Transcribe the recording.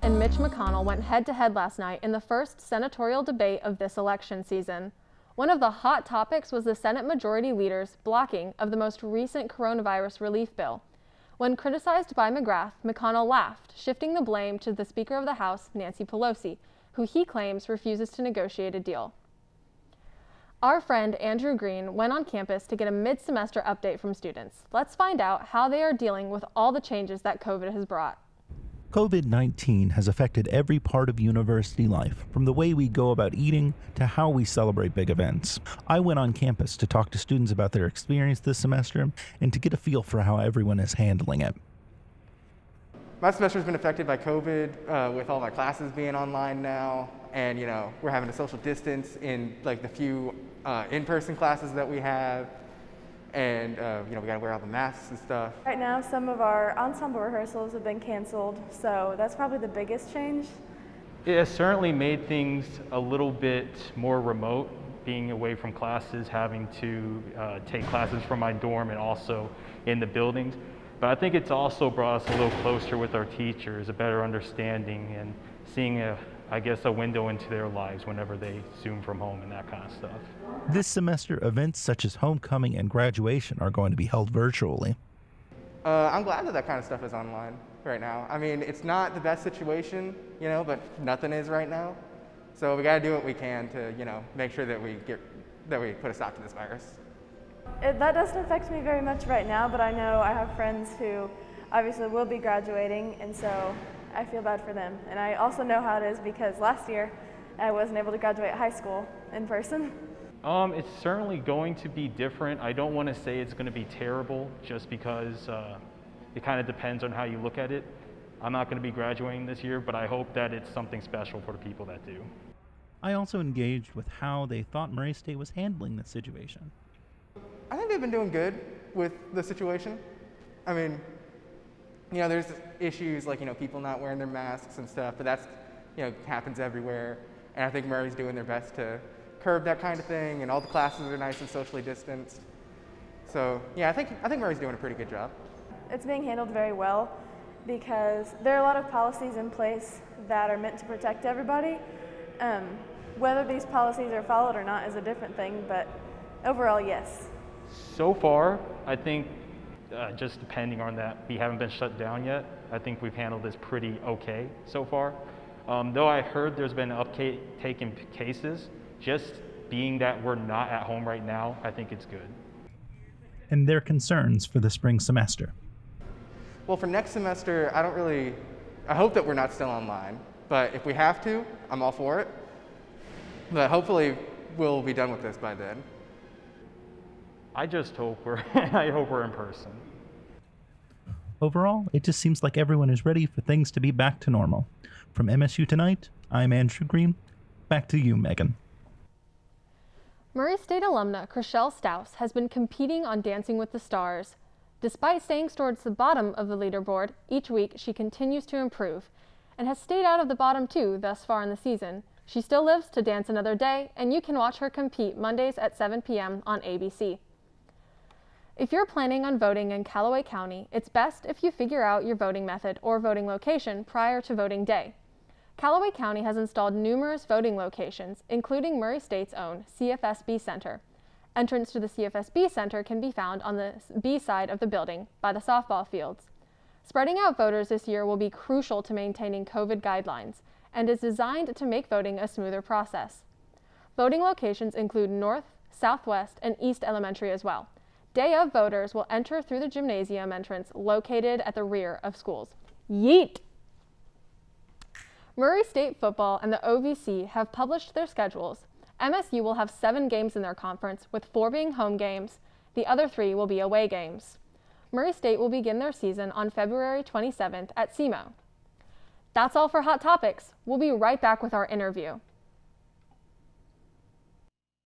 and Mitch McConnell went head-to-head last night in the first senatorial debate of this election season. One of the hot topics was the Senate Majority Leader's blocking of the most recent coronavirus relief bill. When criticized by McGrath, McConnell laughed, shifting the blame to the Speaker of the House, Nancy Pelosi, who he claims refuses to negotiate a deal. Our friend Andrew Green went on campus to get a mid-semester update from students. Let's find out how they are dealing with all the changes that COVID has brought. COVID-19 has affected every part of university life, from the way we go about eating to how we celebrate big events. I went on campus to talk to students about their experience this semester and to get a feel for how everyone is handling it. My semester's been affected by COVID, with all my classes being online now, and we're having to social distance in like the few in-person classes that we have. And we gotta wear all the masks and stuff. Right now, some of our ensemble rehearsals have been canceled, so that's probably the biggest change. It has certainly made things a little bit more remote, being away from classes, having to take classes from my dorm and also in the buildings. But I think it's also brought us a little closer with our teachers, a better understanding, and seeing a window into their lives whenever they Zoom from home and that kind of stuff. This semester, events such as homecoming and graduation are going to be held virtually. I'm glad that kind of stuff is online right now. I mean, it's not the best situation, but nothing is right now. So we gotta do what we can to, make sure that we put a stop to this virus. That doesn't affect me very much right now, but I know I have friends who obviously will be graduating, and so I feel bad for them. And I also know how it is because last year I wasn't able to graduate high school in person. It's certainly going to be different. I don't want to say it's going to be terrible just because it kind of depends on how you look at it. I'm not going to be graduating this year, but I hope that it's something special for the people that do. I also engaged with how they thought Murray State was handling the situation. I think they've been doing good with the situation. I mean, there's issues like, people not wearing their masks and stuff, but that's, happens everywhere. And I think Murray's doing their best to curb that kind of thing, and all the classes are nice and socially distanced. So, I think Murray's doing a pretty good job. It's being handled very well because there are a lot of policies in place that are meant to protect everybody. Whether these policies are followed or not is a different thing, but overall, yes. So far, I think just depending on that, we haven't been shut down yet. I think we've handled this pretty okay so far. Though I heard there's been an uptake in cases, just being that we're not at home right now, I think it's good. And their concerns for the spring semester. Well, for next semester, I hope that we're not still online, but if we have to, I'm all for it. But hopefully we'll be done with this by then. I just hope I hope we're in person. Overall, it just seems like everyone is ready for things to be back to normal. From MSU Tonight, I'm Andrew Green. Back to you, Megan. Murray State alumna Chriselle Staus has been competing on Dancing with the Stars. Despite staying towards the bottom of the leaderboard, each week she continues to improve and has stayed out of the bottom two thus far in the season. She still lives to dance another day, and you can watch her compete Mondays at 7 p.m. on ABC. If you're planning on voting in Callaway County, it's best if you figure out your voting method or voting location prior to voting day. Callaway County has installed numerous voting locations, including Murray State's own CFSB Center. Entrance to the CFSB Center can be found on the B side of the building by the softball fields. Spreading out voters this year will be crucial to maintaining COVID guidelines and is designed to make voting a smoother process. Voting locations include North, Southwest, and East Elementary as well. Day of, voters will enter through the gymnasium entrance located at the rear of schools. Yeet! Murray State football and the OVC have published their schedules. MSU will have 7 games in their conference, with 4 being home games. The other 3 will be away games. Murray State will begin their season on February 27th at SEMO. That's all for Hot Topics. We'll be right back with our interview.